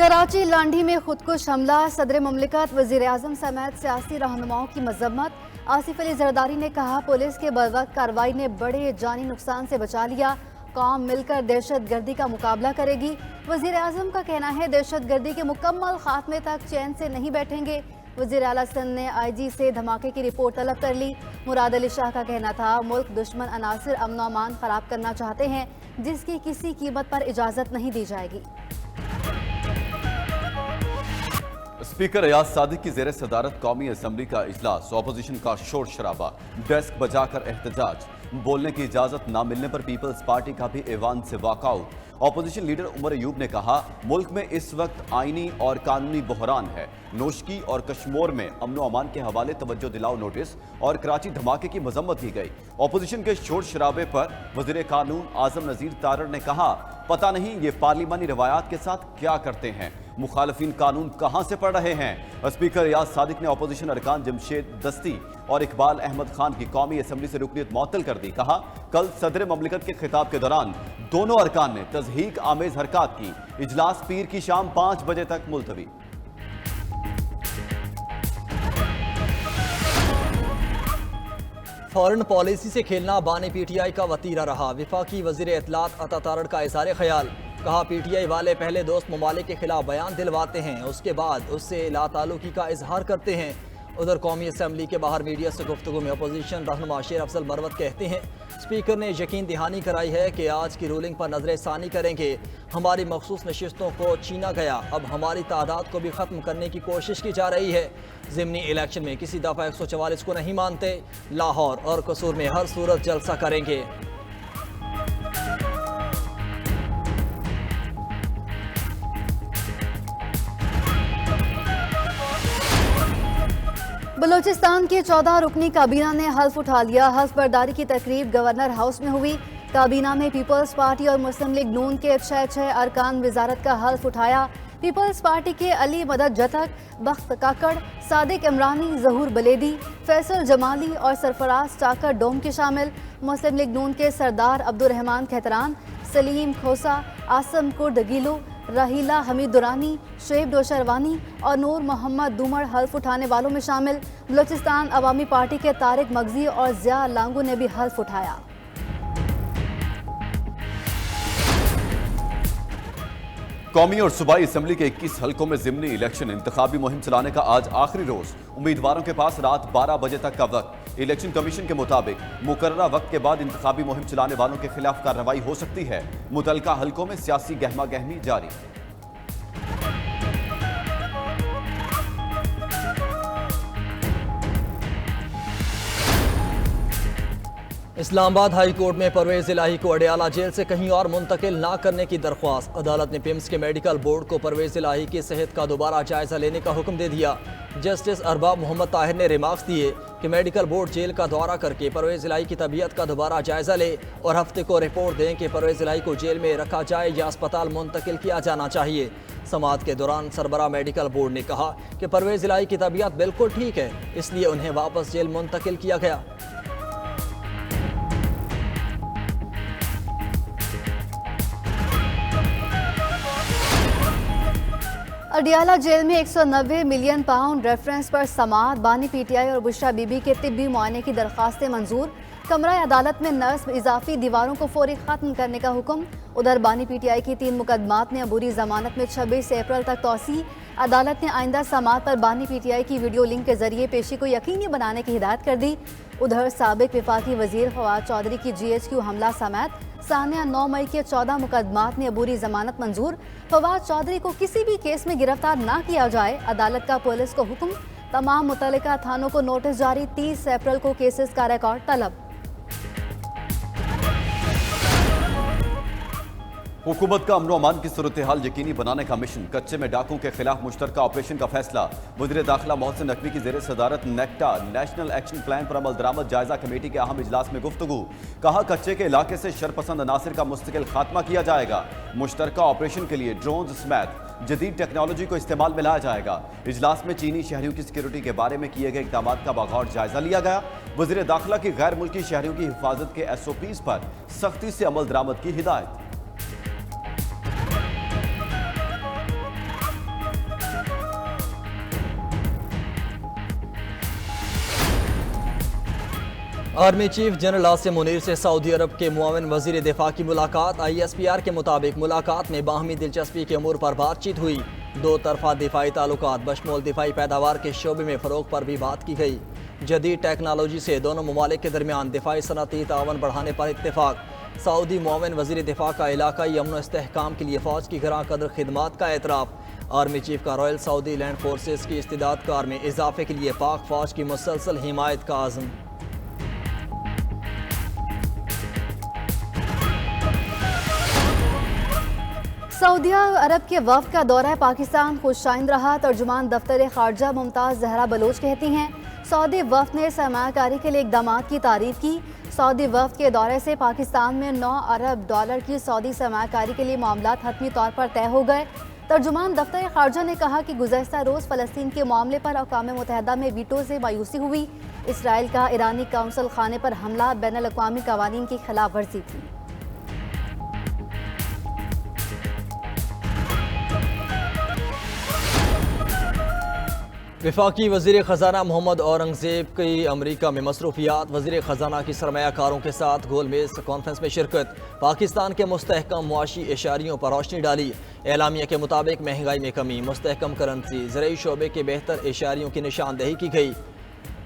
कराची लांढी में खुदकुश हमला, सदर मुमलिकत वजीर आजम समेत सियासी रहनुमाओं की मजम्मत। आसिफ अली जरदारी ने कहा, पुलिस के बरवक्त कार्रवाई ने बड़े जानी नुकसान से बचा लिया, कौम मिलकर दहशत गर्दी का मुकाबला करेगी। वजीर आजम का कहना है, दहशत गर्दी के मुकम्मल खात्मे तक चैन से नहीं बैठेंगे। वजीर आला सिंध ने IG से धमाके की रिपोर्ट तलब कर ली। मुराद अली शाह का कहना था, मुल्क दुश्मन अनासिर अमन अमान खराब करना चाहते हैं, जिसकी किसी कीमत पर इजाजत नहीं दी जाएगी। स्पीकर रियाज सादिक की जेर सदारत कौमी असम्बली का इजलास, ऑपोजिशन का शोर शराबा, डेस्क बजाकर एहतजाज, बोलने की इजाजत न मिलने पर पीपल्स पार्टी का भी ऐवान से walkout. Opposition leader Omar Ayub ने कहा, मुल्क में इस वक्त आईनी और कानूनी बहरान है। नोशकी और कश्मोर में अमन अमान के हवाले तवज्जो दिलाओ नोटिस और कराची धमाके की मजम्मत की गई। ऑपोजिशन के शोर शराबे पर वजीर कानून आजम नजीर तारड़ ने कहा, पता नहीं ये पार्लिमानी रवायात के साथ क्या करते हैं, मुखालफिन कानून कहां से पढ़ रहे हैं। स्पीकर रियाज सादिक ने ऑपोजिशन अरकान जमशेद दस्ती और इकबाल अहमद खान की कौमी असम्बली से रुकनीत मुअत्तल कर दी। कहा, कल सदर ममलिकत के खिताब के दौरान दोनों अरकान ने तज़हीक आमेज हरकत की। इजलास पीर की शाम 5 बजे तक मुलतवी। फॉरेन पॉलिसी से खेलना बानी PTI का वतीरा रहा। विफाकी वजीर इत्तलात अता तारड़ का इज़हार ख्याल। कहा, PTI वाले पहले दोस्त ममालिक के खिलाफ बयान दिलवाते हैं, उसके बाद उससे लाताल्लुकी का इजहार करते हैं। उधर कौमी असम्बली के बाहर मीडिया से गुफ्तगू में अपोजिशन रहनुमा शेर अफजल मरवत कहते हैं, स्पीकर ने यकीन दहानी कराई है कि आज की रूलिंग पर नजर सानी करेंगे। हमारी मखसूस नशिस्तों को छीना गया, अब हमारी तादाद को भी ख़त्म करने की कोशिश की जा रही है। ज़िमनी इलेक्शन में किसी दफ़ा 144 को नहीं मानते। लाहौर और कसूर में हर सूरत जलसा करेंगे। बलूचिस्तान की 14 रुकनी काबीना ने हल्फ उठा लिया। हल्फ बर्दारी की तकरीब गवर्नर हाउस में हुई। काबीना में पीपल्स पार्टी और मुस्लिम लीग नून के 6 अरकान वजारत का हल्फ उठाया। पीपल्स पार्टी के अली मदद जतक, बख्त काकड़, सादिक इमरानी, जहूर बलेदी, फैसल जमाली और सरफराज चाकर डोम के शामिल। मुस्लिम लीग नून के सरदार अब्दुर्रहमान खैतरान, सलीम खोसा, आसम कुर्द गीलो, राहीला हमीद दुरानी, शुएब डोशरवानी और नूर मोहम्मद दूमड़ हल्फ उठाने वालों में शामिल। बलूचिस्तान अवामी पार्टी के तारिक मगजी और जिया लांगू ने भी हल्फ उठाया। कौमी और सूबाई असम्बली के 21 हल्कों में ज़िमनी इलेक्शन इंतखाबी मुहिम चलाने का आज आखिरी रोज। उम्मीदवारों के पास रात 12 बजे तक का वक्त। इलेक्शन कमीशन के मुताबिक मुकर्ररा वक्त के बाद इंतखाबी मुहिम चलाने वालों के खिलाफ कार्रवाई हो सकती है। मुतलका हल्कों में सियासी गहमा गहमी जारी। इस्लामाबाद हाई कोर्ट में परवेज इलाही को अडयाला जेल से कहीं और मुंतकिल ना करने की दरख्वास्त। अदालत ने पिम्स के मेडिकल बोर्ड को परवेज इलाही की सेहत का दोबारा जायजा लेने का हुक्म दे दिया। जस्टिस अरबाब मोहम्मद ताहिर ने रिमार्क्स दिए कि मेडिकल बोर्ड जेल का दौरा करके परवेज इलाही की तबीयत का दोबारा जायजा ले और हफ्ते को रिपोर्ट दें कि परवेज इलाही को जेल में रखा जाए या अस्पताल मुंतकिल किया जाना चाहिए। समाअत के दौरान सरबरा मेडिकल बोर्ड ने कहा कि परवेज इलाही की तबीयत बिल्कुल ठीक है, इसलिए उन्हें वापस जेल मुंतकिल किया गया। अडियाला जेल में 190 मिलियन पाउंड रेफरेंस पर समाअत। बानी PTI और बुशरा बीबी के तिब्बी मुआयने की दरख्वास्तें मंजूर। कमरा अदालत में नस्ब इजाफी दीवारों को फौरी खत्म करने का हुक्म। उधर बानी PTI की 3 मुकदमात में अबूरी जमानत में 26 अप्रैल तक तौसी। अदालत ने आइंदा समाअत पर बानी PTI की वीडियो लिंक के जरिए पेशी को यकीनी बनाने की हिदायत कर दी। उधर साबिक विफाकी वजीर फवाद चौधरी की GHQ हमला समेत सानिया 9 मई के 14 मुकदमात में अबूरी जमानत मंजूर। फवाद चौधरी को किसी भी केस में गिरफ्तार ना किया जाए, अदालत का पुलिस को हुक्म। तमाम मुतल्लिका थानों को नोटिस जारी। 30 अप्रैल को केसेस का रिकॉर्ड तलब। हुकूमत का अमन अमान की सूरत हाल यकीनी बनाने का मिशन। कच्चे में डाकुओं के खिलाफ मुश्तरका ऑपरेशन का फैसला। वज़ीर दाखिला मोहसिन नकवी की जेर सदारत नेक्टा नेशनल एक्शन प्लान पर अमल दरामद जायजा कमेटी के अहम इजलास में गुफ्तगू। कहा, कच्चे के इलाके से शरपसंद अनासिर का मुस्तकिल खात्मा किया जाएगा। मुश्तरका ऑपरेशन के लिए ड्रोन समेत जदीद टेक्नोलॉजी को इस्तेमाल में लाया जाएगा। इजलास में चीनी शहरियों की सिक्योरिटी के बारे में किए गए इकदाम का बगौर जायजा लिया गया। वज़ीर दाखिला की गैर मुल्की शहरियों की हिफाजत के SOPs पर सख्ती से अमल दरामद की हिदायत। Army chief general Asim Munir से सऊदी अरब के मुआविन वजीर दिफा की मुलाकात। ISPR के मुताबिक मुलाकात में बाहमी दिलचस्पी के अमूर पर बातचीत हुई। दो तरफा दिफाई ताल्लुकात बशमूल दिफाई पैदावार के शोबे में फ़रोग पर भी बात की गई। जदीद टेक्नोलॉजी से दोनों ममालिक के दरमियान दिफाई सनती तावन बढ़ाने पर इत्तेफाक। सऊदी मुआविन वजीर दिफा का इलाकाई अमन इस्तेहकाम के लिए फ़ौज की गरां कदर खिदमात का एतराफ़। आर्मी चीफ का रॉयल सऊदी लैंड फोर्सेस की इस्तिदाद कार में इजाफे के लिए पाक फ़ौज की मुसलसल हिमायत का आज़म। सऊदी अरब के वफ़द का दौरा पाकिस्तान खुशाइंद रहा। तर्जुमान दफ्तर खारजा मुमताज़ जहरा बलोच कहती हैं, सऊदी वफ़द ने सरमायाकारी के लिए इक़दामात की तारीफ़ की। सऊदी वफ़द के दौरे से पाकिस्तान में 9 अरब डॉलर की सऊदी सरमायाकारी के लिए मामलात हतमी तौर पर तय हो गए। तर्जुमान दफ्तर खारजा ने कहा कि गुज़श्ता रोज़ फ़लस्तीन के मामले पर अक़वाम मुत्तहिदा में वीटो से मायूसी हुई। इसराइल का ईरानी कौंसल खाने पर हमला बैनुल-अक़वामी क़वानीन की खिलाफ वर्जी थी। वफाकी वज़ीर ख़जाना मोहम्मद औरंगज़ेब की अमरीका में मसरूफियात। वज़ीर ख़जाना की सरमायाकारों के साथ गोलमेज कॉन्फ्रेंस में शिरकत। पाकिस्तान के मुस्तहकम मुआशी इशारियों पर रोशनी डाली। एलामिया के मुताबिक महंगाई में कमी, मुस्तहकम करेंसी, ज़रई शोबे के बेहतर इशारियों की निशानदेही की गई।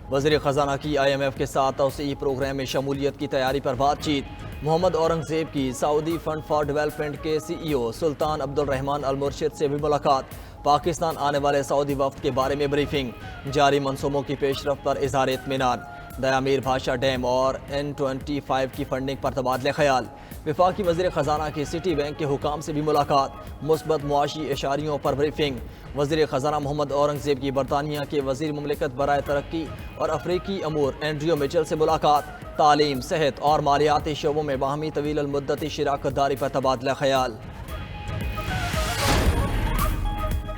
वज़ीर ख़जाना की IMF के साथ तौसीई प्रोग्राम में शमूलियत की तैयारी पर बातचीत। मोहम्मद औरंगज़ेब की सऊदी फंड फॉर डेवलपमेंट के CEO सुल्तान अब्दुल रहमान अल मुर्शिद से भी मुलाकात। पाकिस्तान आने वाले सऊदी वफ़द के बारे में ब्रीफिंग। जारी मनसूबों की पेशरफ पर इज़हार इत्मीनान। दयामीर भाषा डैम और N25 की फंडिंग पर तबादले ख्याल। वफाकी वज़ीर ख़जाना की सिटी बैंक के हुकाम से भी मुलाकात। मुस्बत मुआशी इशारियों पर ब्रीफिंग। वज़ीर ख़जाना मोहम्मद औरंगज़ेब की बरतानिया के वज़ीर मुमलिकत बराए तरक्की और अफ्रीकी अमूर एंड्रियो मिचेल से मुलाकात। तालीम, सेहत और मालियाती शोबों में बाहमी तवील मुद्दती शराकत दारी पर तबादला ख्याल।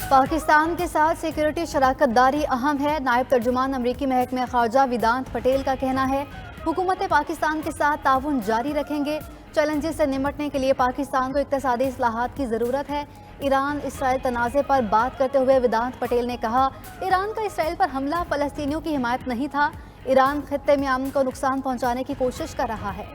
पाकिस्तान के साथ सिक्योरिटी शराकत दारी अहम है। नायब तर्जुमान अमरीकी महकमे खारजा वेदांत पटेल का कहना है, हुकूमत पाकिस्तान के साथ ताउन जारी रखेंगे। चैलेंजेस से निपटने के लिए पाकिस्तान को इक़्तिसादी इस्लाहात की ज़रूरत है। ईरान इसराइल तनाज़े पर बात करते हुए वेदांत पटेल ने कहा, ईरान का इसराइल पर हमला फ़लस्तीनियों की हिमायत नहीं था। ईरान खित्ते में अमन को नुकसान पहुँचाने की कोशिश कर रहा है।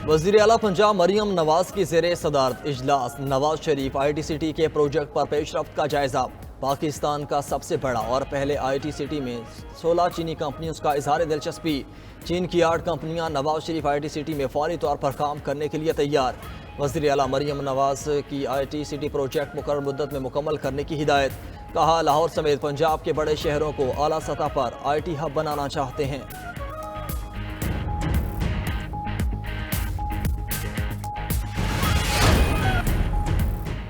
वज़ीर आला पंजाब मरियम नवाज की ज़ेरे सदारत इजलास। नवाज शरीफ ITCT के प्रोजेक्ट पर पेशरफ्त का जायजा। पाकिस्तान का सबसे बड़ा और पहले ITCT में 16 चीनी कंपनियों का इजहार दिलचस्पी। चीन की 8 कंपनियां नवाज शरीफ ITCT में फौरी तौर पर काम करने के लिए तैयार। वज़ीर आला मरियम नवाज की ITCT प्रोजेक्ट मुकर्रर मुद्दत में मुकम्मल करने की हिदायत। कहा, लाहौर समेत पंजाब के बड़े शहरों को आला सतह पर IT हब बनाना चाहते हैं।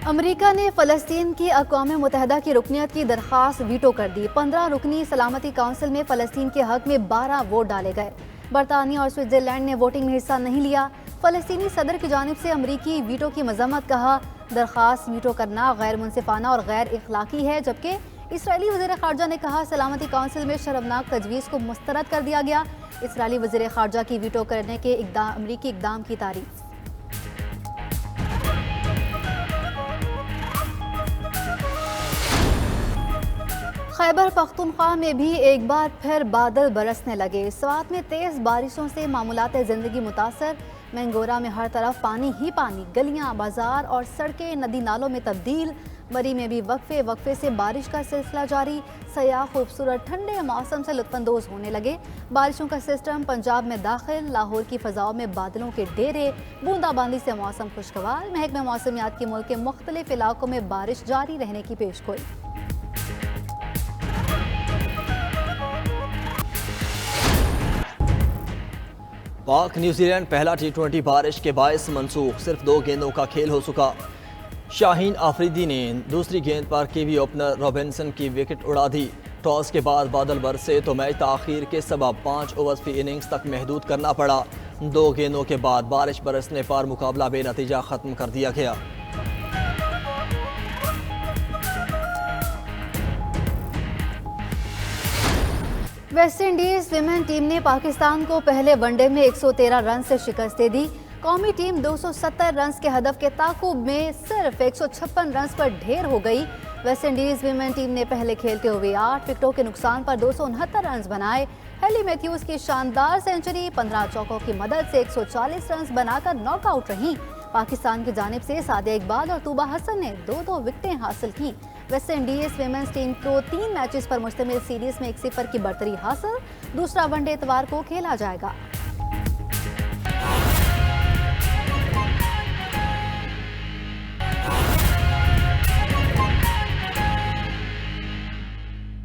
अमेरिका ने फ़लस्तीन की अक़वाम मुत्तहिदा की रुकनियत की दरख्वास्त वीटो कर दी। 15 रुकनी सलामती काउंसिल में फ़लस्तीन के हक में 12 वोट डाले गए। बरतानिया और स्विट्ज़रलैंड ने वोटिंग में हिस्सा नहीं लिया। फ़लस्तीनी सदर की जानिब से अमरीकी वीटो की मज़म्मत। कहा, दरख्वास्त वीटो करना गैर मुनसिफाना और गैर इखलाकी है। जबकि इसराइली वज़ीर ख़ारजा ने कहा, सलामती काउंसिल में शर्मनाक तजवीज़ को मुस्तरद कर दिया गया। इसराइली वज़ीर ख़ारजा की वीटो करने के अमरीकी इक़दाम की तारीफ़। खैबर पख्तूनख्वा में भी एक बार फिर बादल बरसने लगे। स्वात में तेज़ बारिशों से मामूलात ज़िंदगी मुतासर। मैंगोरा में हर तरफ पानी ही पानी, गलियां, बाजार और सड़कें नदी नालों में तब्दील। मरी में भी वक्फे से बारिश का सिलसिला जारी। सयाह खूबसूरत ठंडे मौसम से लुत्फानंदोज होने लगे। बारिशों का सिस्टम पंजाब में दाखिल। लाहौर की फ़ज़ाओं में बादलों के डेरे, बूंदाबांदी से मौसम खुशगवार। महकमे मौसमियात के मुल्क के मुख्तलिफ इलाकों में बारिश जारी रहने की पेशगोई। पाक न्यूजीलैंड पहला T20 बारिश के बायस मनसूख। सिर्फ 2 गेंदों का खेल हो चुका। शाहीन आफरीदी ने दूसरी गेंद पर कीवी ओपनर रॉबिन्सन की विकेट उड़ा दी। टॉस के बाद बादल बरसे तो मैच ताखीर के सबब 5 ओवर्स की इनिंग्स तक महदूद करना पड़ा। 2 गेंदों के बाद बारिश बरसने पर मुकाबला बेनतीजा ख़त्म कर दिया गया। वेस्ट इंडीज़ विमेन टीम ने पाकिस्तान को पहले वनडे में 113 रन से शिकस्त दे दी। कौमी टीम 270 रन के हदफ के ताकुब में सिर्फ 156 रन पर ढेर हो गई। वेस्ट इंडीज वीमेन टीम ने पहले खेलते हुए 8 विकेटों के नुकसान पर 269 रन बनाए। हेली मैथ्यूज की शानदार सेंचुरी 15 चौकों की मदद से 140 रन बनाकर नॉकआउट रहीं। पाकिस्तान की जानिब से सादिया इकबाल और तूबा हसन ने 2-2 विकेटें हासिल की। वेस्ट इंडीज वीमेंस टीम को 3 मैचेस पर मुश्तमिल सीरीज में 1-0 की बढ़तरी हासिल। दूसरा वनडे इतवार को खेला जाएगा।